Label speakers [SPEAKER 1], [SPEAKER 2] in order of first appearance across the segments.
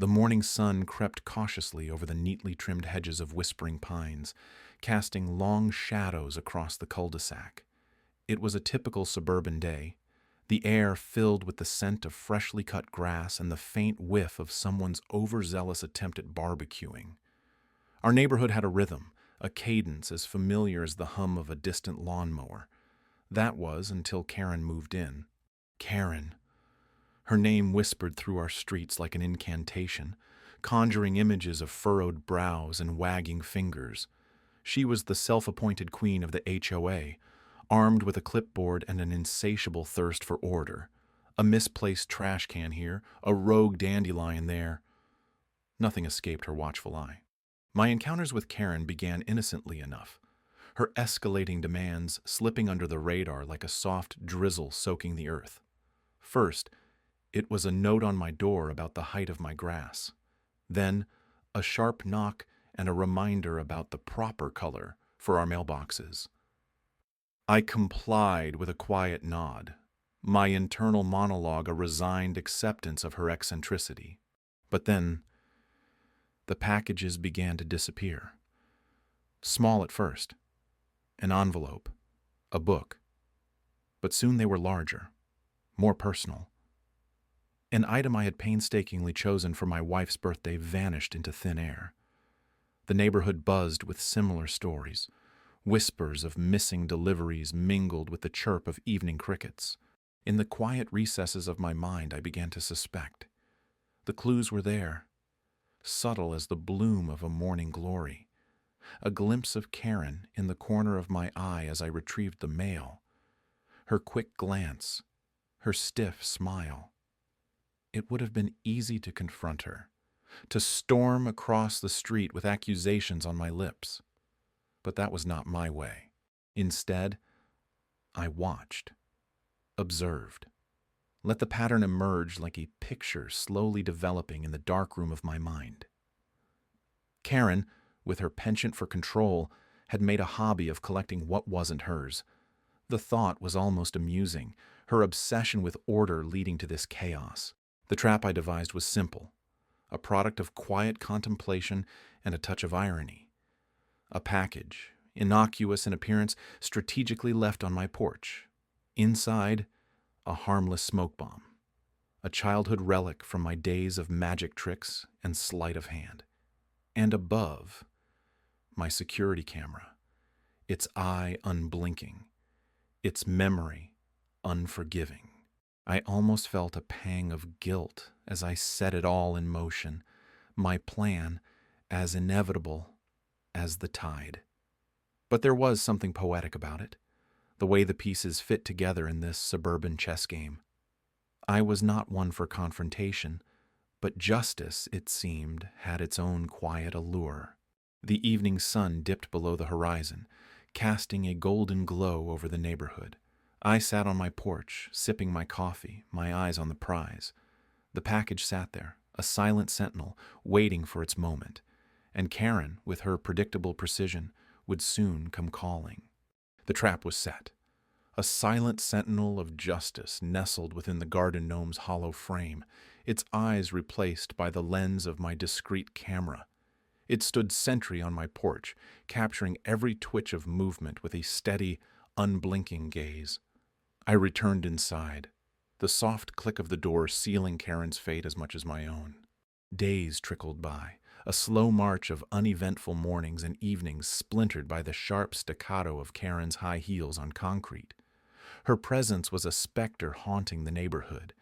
[SPEAKER 1] The morning sun crept cautiously over the neatly trimmed hedges of whispering pines, casting long shadows across the cul-de-sac. It was a typical suburban day, the air filled with the scent of freshly cut grass and the faint whiff of someone's overzealous attempt at barbecuing. Our neighborhood had a rhythm, a cadence as familiar as the hum of a distant lawnmower. That was until Karen moved in. Karen. Her name whispered through our streets like an incantation, conjuring images of furrowed brows and wagging fingers. She was the self-appointed queen of the HOA, armed with a clipboard and an insatiable thirst for order. A misplaced trash can here, a rogue dandelion there. Nothing escaped her watchful eye. My encounters with Karen began innocently enough, her escalating demands slipping under the radar like a soft drizzle soaking the earth. First, it was a note on my door about the height of my grass. Then, a sharp knock and a reminder about the proper color for our mailboxes. I complied with a quiet nod, my internal monologue a resigned acceptance of her eccentricity. But then, the packages began to disappear. Small at first, an envelope, a book. But soon they were larger, more personal. An item I had painstakingly chosen for my wife's birthday vanished into thin air. The neighborhood buzzed with similar stories. Whispers of missing deliveries mingled with the chirp of evening crickets. In the quiet recesses of my mind, I began to suspect. The clues were there, subtle as the bloom of a morning glory. A glimpse of Karen in the corner of my eye as I retrieved the mail. Her quick glance, her stiff smile. It would have been easy to confront her, to storm across the street with accusations on my lips. But that was not my way. Instead, I watched, observed, let the pattern emerge like a picture slowly developing in the darkroom of my mind. Karen, with her penchant for control, had made a hobby of collecting what wasn't hers. The thought was almost amusing, her obsession with order leading to this chaos. The trap I devised was simple, a product of quiet contemplation and a touch of irony. A package, innocuous in appearance, strategically left on my porch. Inside, a harmless smoke bomb, a childhood relic from my days of magic tricks and sleight of hand. And above, my security camera, its eye unblinking, its memory unforgiving. I almost felt a pang of guilt as I set it all in motion, my plan as inevitable as the tide. But there was something poetic about it, the way the pieces fit together in this suburban chess game. I was not one for confrontation, but justice, it seemed, had its own quiet allure. The evening sun dipped below the horizon, casting a golden glow over the neighborhood. I sat on my porch, sipping my coffee, my eyes on the prize. The package sat there, a silent sentinel, waiting for its moment, and Karen, with her predictable precision, would soon come calling. The trap was set. A silent sentinel of justice nestled within the garden gnome's hollow frame, its eyes replaced by the lens of my discreet camera. It stood sentry on my porch, capturing every twitch of movement with a steady, unblinking gaze. I returned inside, the soft click of the door sealing Karen's fate as much as my own. Days trickled by, a slow march of uneventful mornings and evenings splintered by the sharp staccato of Karen's high heels on concrete. Her presence was a specter haunting the neighborhood,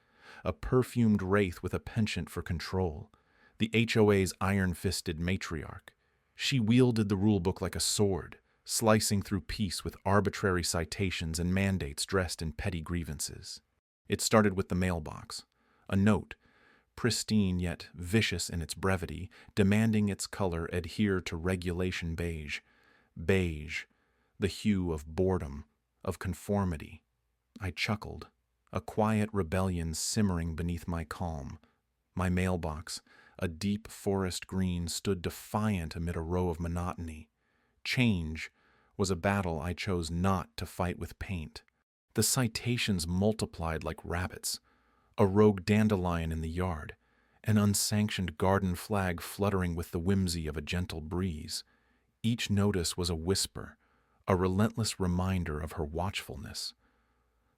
[SPEAKER 1] a perfumed wraith with a penchant for control, the HOA's iron-fisted matriarch. She wielded the rulebook like a sword, slicing through peace with arbitrary citations and mandates dressed in petty grievances. It started with the mailbox, a note, pristine yet vicious in its brevity, demanding its color adhere to regulation beige. Beige, the hue of boredom, of conformity. I chuckled, a quiet rebellion simmering beneath my calm. My mailbox, a deep forest green, stood defiant amid a row of monotony. Change was a battle I chose not to fight with paint. The citations multiplied like rabbits. A rogue dandelion in the yard, an unsanctioned garden flag fluttering with the whimsy of a gentle breeze. Each notice was a whisper, a relentless reminder of her watchfulness.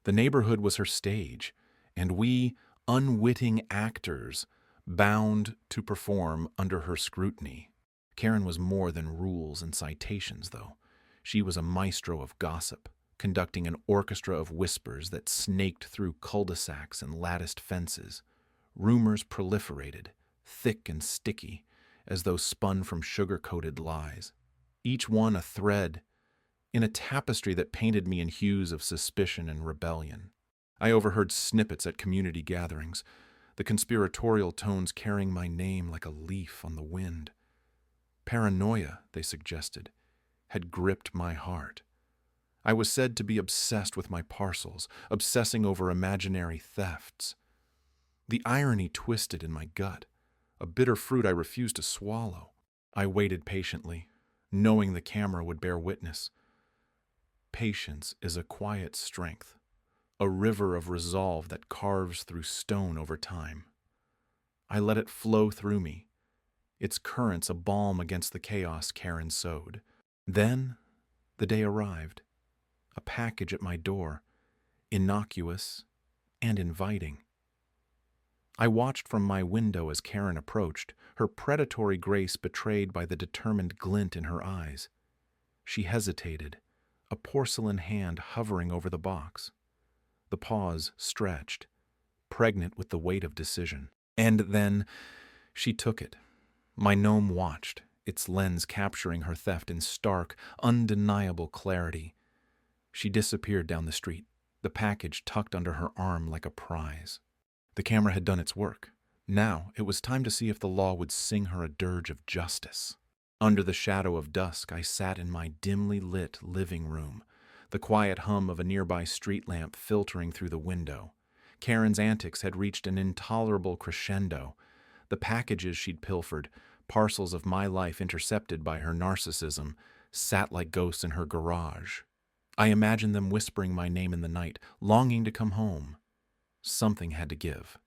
[SPEAKER 1] The neighborhood was her stage, and we, unwitting actors, bound to perform under her scrutiny. Karen was more than rules and citations, though. She was a maestro of gossip, conducting an orchestra of whispers that snaked through cul-de-sacs and latticed fences. Rumors proliferated, thick and sticky, as though spun from sugar-coated lies. Each one a thread in a tapestry that painted me in hues of suspicion and rebellion. I overheard snippets at community gatherings, the conspiratorial tones carrying my name like a leaf on the wind. Paranoia, they suggested, had gripped my heart. I was said to be obsessed with my parcels, obsessing over imaginary thefts. The irony twisted in my gut, a bitter fruit I refused to swallow. I waited patiently, knowing the camera would bear witness. Patience is a quiet strength, a river of resolve that carves through stone over time. I let it flow through me, its currents a balm against the chaos Karen sowed. Then the day arrived, a package at my door, innocuous and inviting. I watched from my window as Karen approached, her predatory grace betrayed by the determined glint in her eyes. She hesitated, a porcelain hand hovering over the box. The paws stretched, pregnant with the weight of decision. And then she took it. My gnome watched, its lens capturing her theft in stark, undeniable clarity. She disappeared down the street, the package tucked under her arm like a prize. The camera had done its work. Now it was time to see if the law would sing her a dirge of justice. Under the shadow of dusk, I sat in my dimly lit living room, the quiet hum of a nearby street lamp filtering through the window. Karen's antics had reached an intolerable crescendo. The packages she'd pilfered, parcels of my life intercepted by her narcissism, sat like ghosts in her garage. I imagined them whispering my name in the night, longing to come home. Something had to give.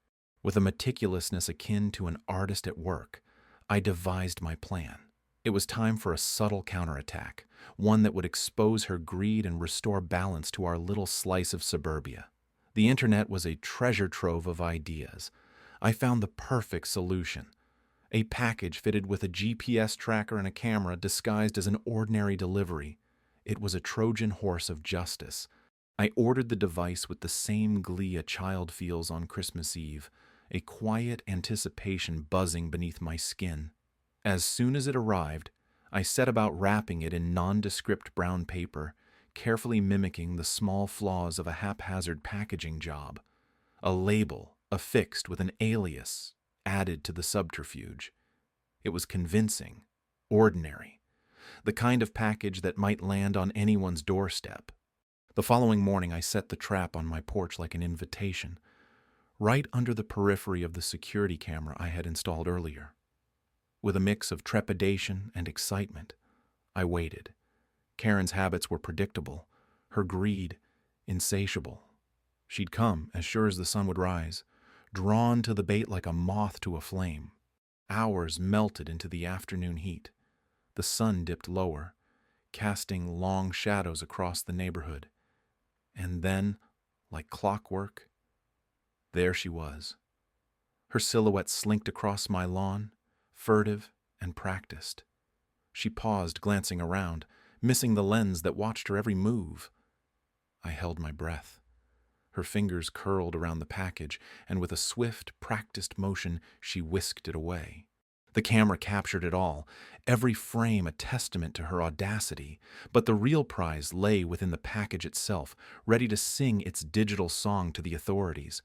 [SPEAKER 1] With a meticulousness akin to an artist at work, I devised my plan. It was time for a subtle counterattack, one that would expose her greed and restore balance to our little slice of suburbia. The internet was a treasure trove of ideas. I found the perfect solution. A package fitted with a GPS tracker and a camera disguised as an ordinary delivery. It was a Trojan horse of justice. I ordered the device with the same glee a child feels on Christmas Eve, a quiet anticipation buzzing beneath my skin. As soon as it arrived, I set about wrapping it in nondescript brown paper, carefully mimicking the small flaws of a haphazard packaging job. A label affixed with an alias added to the subterfuge. It was convincing, ordinary, the kind of package that might land on anyone's doorstep. The following morning, I set the trap on my porch like an invitation, right under the periphery of the security camera I had installed earlier. With a mix of trepidation and excitement, I waited. Karen's habits were predictable, her greed insatiable. She'd come as sure as the sun would rise, drawn to the bait like a moth to a flame. Hours melted into the afternoon heat. The sun dipped lower, casting long shadows across the neighborhood. And then, like clockwork, there she was. Her silhouette slinked across my lawn, furtive and practiced. She paused, glancing around, missing the lens that watched her every move. I held my breath. Her fingers curled around the package, and with a swift, practiced motion, she whisked it away. The camera captured it all, every frame a testament to her audacity, but the real prize lay within the package itself, ready to sing its digital song to the authorities.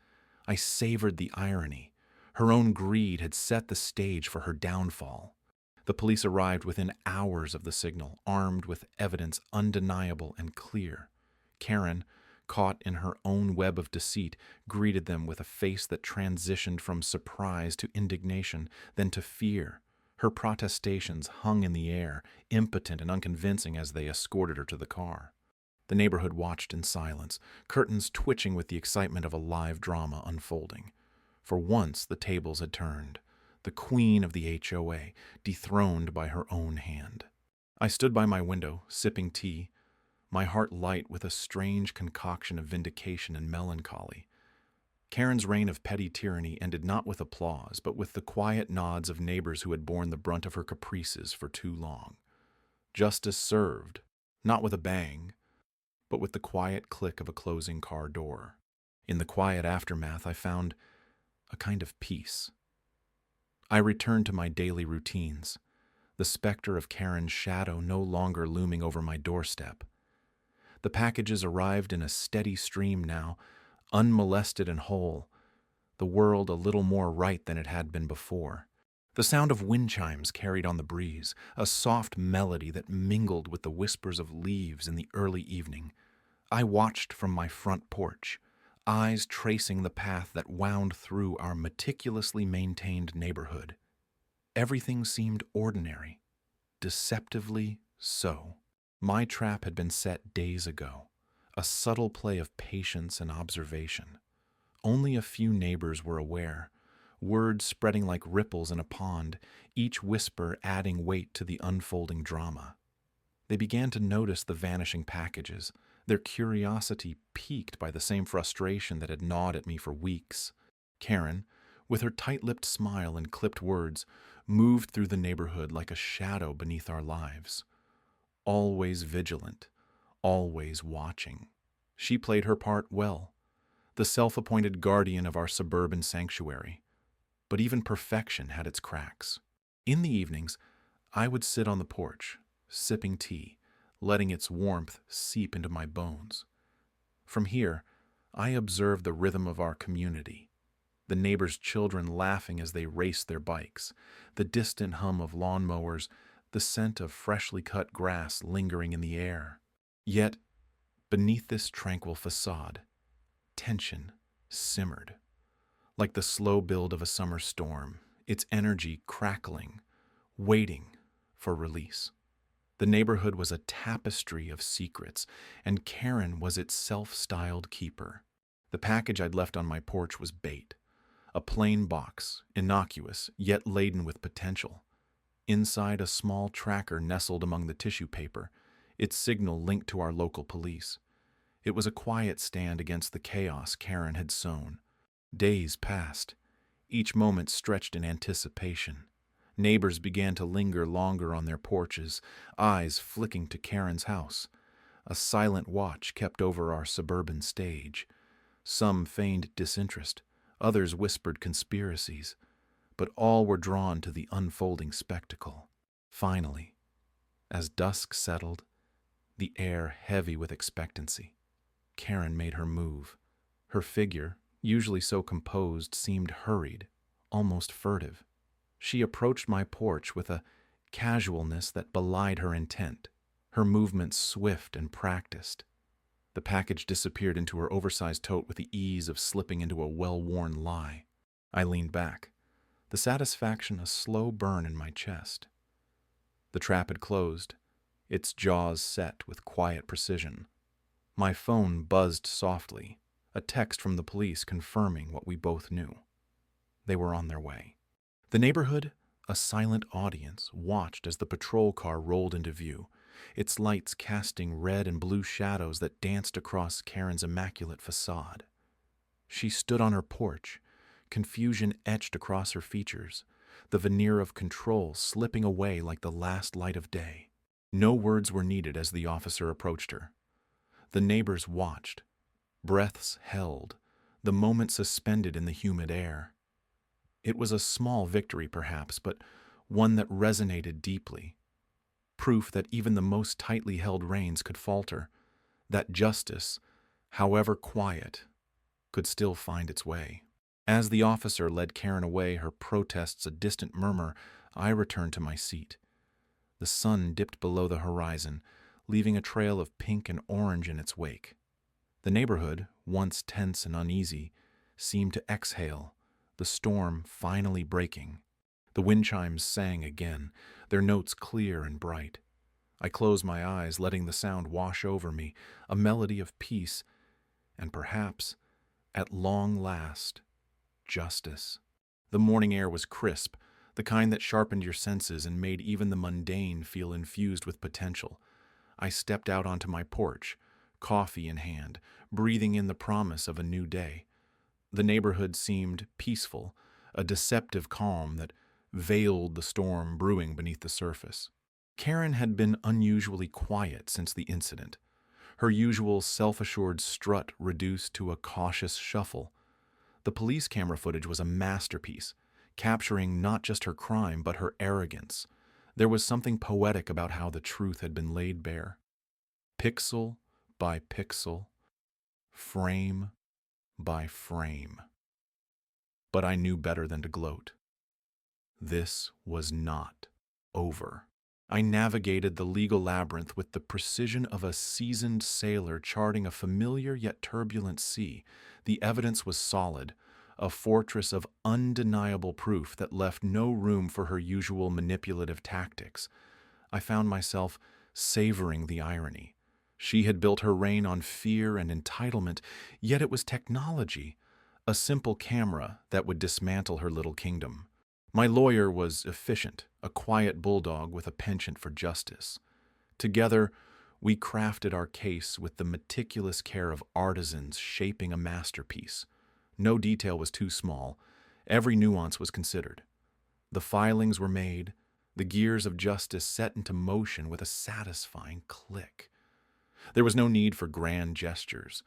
[SPEAKER 1] I savored the irony. Her own greed had set the stage for her downfall. The police arrived within hours of the signal, armed with evidence undeniable and clear. Karen, caught in her own web of deceit, greeted them with a face that transitioned from surprise to indignation, then to fear. Her protestations hung in the air, impotent and unconvincing as they escorted her to the car. The neighborhood watched in silence, curtains twitching with the excitement of a live drama unfolding. For once the tables had turned. the queen of the HOA, dethroned by her own hand. I stood by my window, sipping tea, my heart light with a strange concoction of vindication and melancholy. Karen's reign of petty tyranny ended not with applause, but with the quiet nods of neighbors who had borne the brunt of her caprices for too long. Justice served, not with a bang, but with the quiet click of a closing car door. In the quiet aftermath, I found a kind of peace. I returned to my daily routines, the specter of Karen's shadow no longer looming over my doorstep. The packages arrived in a steady stream now, unmolested and whole, the world a little more right than it had been before. The sound of wind chimes carried on the breeze, a soft melody that mingled with the whispers of leaves in the early evening. I watched from my front porch, eyes tracing the path that wound through our meticulously maintained neighborhood. Everything seemed ordinary, deceptively so. My trap had been set days ago, a subtle play of patience and observation. Only a few neighbors were aware, words spreading like ripples in a pond, each whisper adding weight to the unfolding drama. They began to notice the vanishing packages, their curiosity piqued by the same frustration that had gnawed at me for weeks. Karen, with her tight-lipped smile and clipped words, moved through the neighborhood like a shadow beneath our lives. Always vigilant, always watching. She played her part well, the self-appointed guardian of our suburban sanctuary. But even perfection had its cracks. In the evenings, I would sit on the porch, sipping tea, letting its warmth seep into my bones. From here, I observed the rhythm of our community, the neighbors' children laughing as they raced their bikes, the distant hum of lawnmowers, the scent of freshly cut grass lingering in the air. Yet, beneath this tranquil facade, tension simmered. Like the slow build of a summer storm, its energy crackling, waiting for release. The neighborhood was a tapestry of secrets, and Karen was its self-styled keeper. The package I'd left on my porch was bait, a plain box, innocuous, yet laden with potential. Inside, a small tracker nestled among the tissue paper, its signal linked to our local police. It was a quiet stand against the chaos Karen had sown. Days passed, each moment stretched in anticipation. Neighbors began to linger longer on their porches, eyes flicking to Karen's house. A silent watch kept over our suburban stage. Some feigned disinterest, others whispered conspiracies, but all were drawn to the unfolding spectacle. Finally, as dusk settled, the air heavy with expectancy, Karen made her move. Her figure, usually so composed, seemed hurried, almost furtive. She approached my porch with a casualness that belied her intent, her movements swift and practiced. The package disappeared into her oversized tote with the ease of slipping into a well-worn lie. I leaned back, the satisfaction a slow burn in my chest. The trap had closed, its jaws set with quiet precision. My phone buzzed softly, a text from the police confirming what we both knew. They were on their way. The neighborhood, a silent audience, watched as the patrol car rolled into view, its lights casting red and blue shadows that danced across Karen's immaculate facade. She stood on her porch, confusion etched across her features, the veneer of control slipping away like the last light of day. No words were needed as the officer approached her. The neighbors watched, breaths held, the moment suspended in the humid air. It was a small victory, perhaps, but one that resonated deeply. Proof that even the most tightly held reins could falter, that justice, however quiet, could still find its way. As the officer led Karen away, her protests a distant murmur, I returned to my seat. The sun dipped below the horizon, leaving a trail of pink and orange in its wake. The neighborhood, once tense and uneasy, seemed to exhale, the storm finally breaking. The wind chimes sang again, their notes clear and bright. I closed my eyes, letting the sound wash over me, a melody of peace, and perhaps, at long last, justice. The morning air was crisp, the kind that sharpened your senses and made even the mundane feel infused with potential. I stepped out onto my porch, coffee in hand, breathing in the promise of a new day. The neighborhood seemed peaceful, a deceptive calm that veiled the storm brewing beneath the surface. Karen had been unusually quiet since the incident, her usual self-assured strut reduced to a cautious shuffle. The police camera footage was a masterpiece, capturing not just her crime but her arrogance. There was something poetic about how the truth had been laid bare. Pixel by pixel, frame by frame. But I knew better than to gloat. This was not over. I navigated the legal labyrinth with the precision of a seasoned sailor charting a familiar yet turbulent sea. The evidence was solid, a fortress of undeniable proof that left no room for her usual manipulative tactics. I found myself savoring the irony. She had built her reign on fear and entitlement, yet it was technology, a simple camera that would dismantle her little kingdom. My lawyer was efficient, a quiet bulldog with a penchant for justice. Together, we crafted our case with the meticulous care of artisans shaping a masterpiece. No detail was too small. Every nuance was considered. The filings were made, the gears of justice set into motion with a satisfying click. There was no need for grand gestures.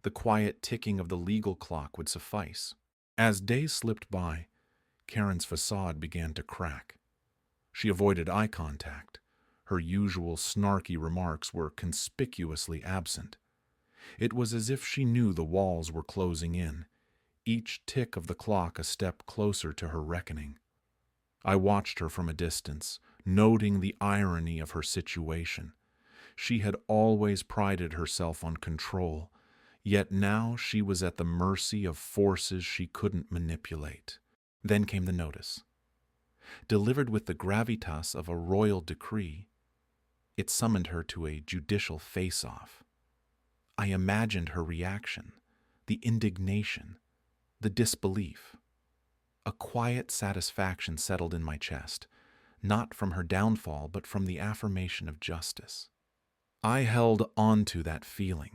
[SPEAKER 1] The quiet ticking of the legal clock would suffice. As days slipped by, Karen's facade began to crack. She avoided eye contact. Her usual snarky remarks were conspicuously absent. It was as if she knew the walls were closing in, each tick of the clock a step closer to her reckoning. I watched her from a distance, noting the irony of her situation. She had always prided herself on control, yet now she was at the mercy of forces she couldn't manipulate. Then came the notice. Delivered with the gravitas of a royal decree, it summoned her to a judicial face-off. I imagined her reaction, the indignation, the disbelief. A quiet satisfaction settled in my chest, not from her downfall, but from the affirmation of justice. I held on to that feeling,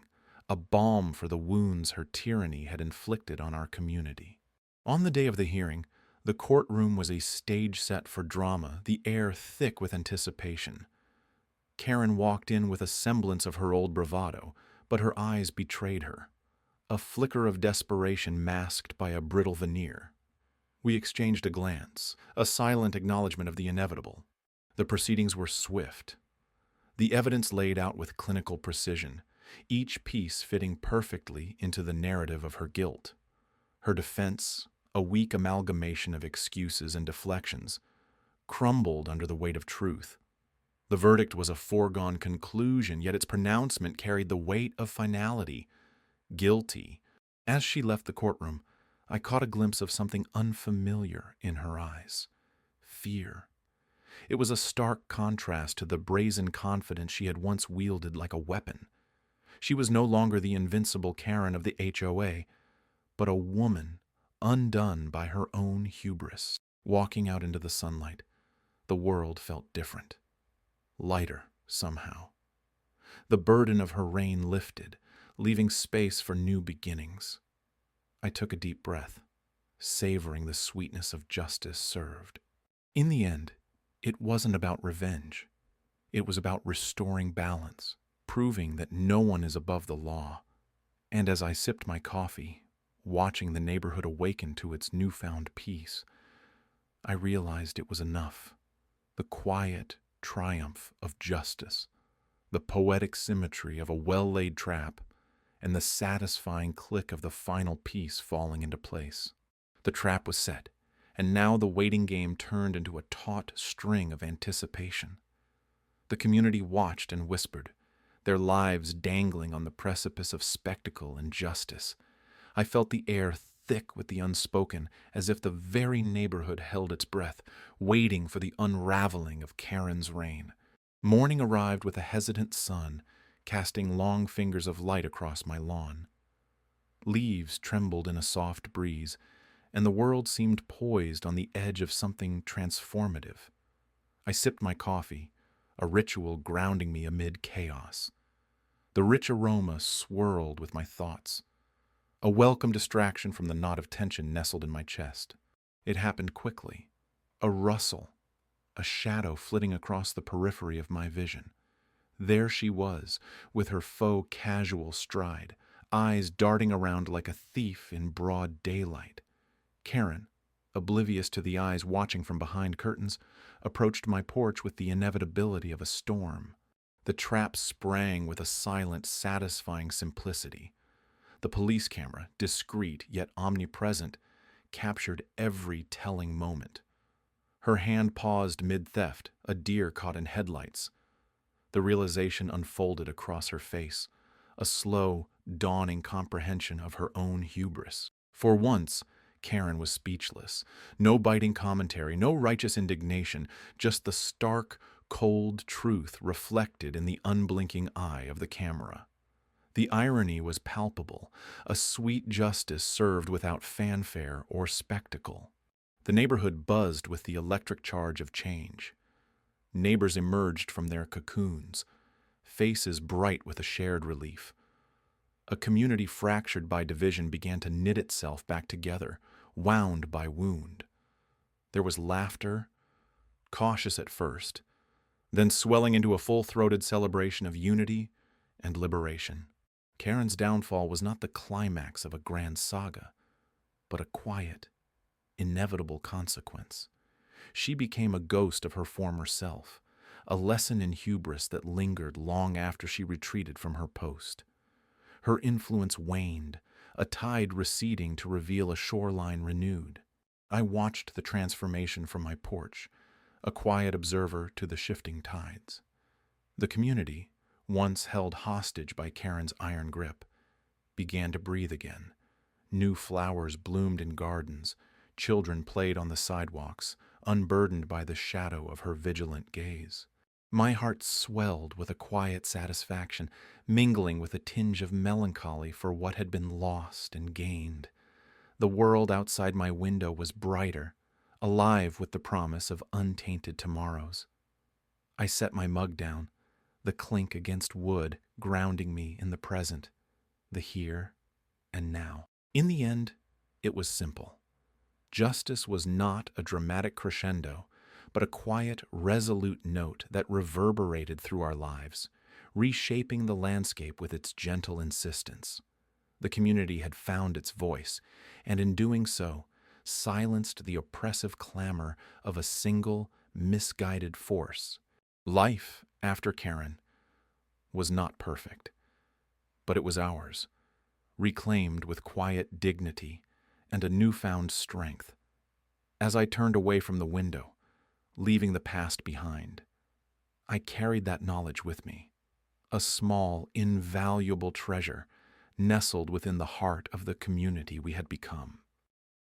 [SPEAKER 1] a balm for the wounds her tyranny had inflicted on our community. On the day of the hearing, the courtroom was a stage set for drama, the air thick with anticipation. Karen walked in with a semblance of her old bravado, but her eyes betrayed her, a flicker of desperation masked by a brittle veneer. We exchanged a glance, a silent acknowledgement of the inevitable. The proceedings were swift. The evidence laid out with clinical precision, each piece fitting perfectly into the narrative of her guilt. Her defense, a weak amalgamation of excuses and deflections, crumbled under the weight of truth. The verdict was a foregone conclusion, yet its pronouncement carried the weight of finality. Guilty. As she left the courtroom, I caught a glimpse of something unfamiliar in her eyes. Fear. It was a stark contrast to the brazen confidence she had once wielded like a weapon. She was no longer the invincible Karen of the HOA, but a woman undone by her own hubris. Walking out into the sunlight, the world felt different. Lighter, somehow. The burden of her reign lifted, leaving space for new beginnings. I took a deep breath, savoring the sweetness of justice served. In the end, it wasn't about revenge. It was about restoring balance, proving that no one is above the law. And as I sipped my coffee, watching the neighborhood awaken to its newfound peace, I realized it was enough. The quiet triumph of justice, the poetic symmetry of a well-laid trap, and the satisfying click of the final piece falling into place. The trap was set, and now the waiting game turned into a taut string of anticipation. The community watched and whispered, their lives dangling on the precipice of spectacle and justice. I felt the air thick with the unspoken, as if the very neighborhood held its breath, waiting for the unraveling of Karen's reign. Morning arrived with a hesitant sun, casting long fingers of light across my lawn. Leaves trembled in a soft breeze, and the world seemed poised on the edge of something transformative. I sipped my coffee, a ritual grounding me amid chaos. The rich aroma swirled with my thoughts, a welcome distraction from the knot of tension nestled in my chest. It happened quickly. A rustle, a shadow flitting across the periphery of my vision. There she was, with her faux casual stride, eyes darting around like a thief in broad daylight. Karen, oblivious to the eyes watching from behind curtains, approached my porch with the inevitability of a storm. The trap sprang with a silent, satisfying simplicity. The police camera, discreet yet omnipresent, captured every telling moment. Her hand paused mid-theft, a deer caught in headlights. The realization unfolded across her face, a slow, dawning comprehension of her own hubris. For once, Karen was speechless. No biting commentary, no righteous indignation, just the stark, cold truth reflected in the unblinking eye of the camera. The irony was palpable, a sweet justice served without fanfare or spectacle. The neighborhood buzzed with the electric charge of change. Neighbors emerged from their cocoons, faces bright with a shared relief. A community fractured by division began to knit itself back together, wound by wound. There was laughter, cautious at first, then swelling into a full-throated celebration of unity and liberation. Karen's downfall was not the climax of a grand saga, but a quiet, inevitable consequence. She became a ghost of her former self, a lesson in hubris that lingered long after she retreated from her post. Her influence waned, a tide receding to reveal a shoreline renewed. I watched the transformation from my porch, a quiet observer to the shifting tides. The community, once held hostage by Karen's iron grip, began to breathe again. New flowers bloomed in gardens, children played on the sidewalks, unburdened by the shadow of her vigilant gaze. My heart swelled with a quiet satisfaction, mingling with a tinge of melancholy for what had been lost and gained. The world outside my window was brighter, alive with the promise of untainted tomorrows. I set my mug down, the clink against wood grounding me in the present, the here and now. In the end, it was simple. Justice was not a dramatic crescendo, but a quiet, resolute note that reverberated through our lives, reshaping the landscape with its gentle insistence. The community had found its voice, and in doing so, silenced the oppressive clamor of a single, misguided force. Life, after Karen, was not perfect, but it was ours, reclaimed with quiet dignity and a newfound strength. As I turned away from the window, leaving the past behind, I carried that knowledge with me, a small, invaluable treasure nestled within the heart of the community we had become.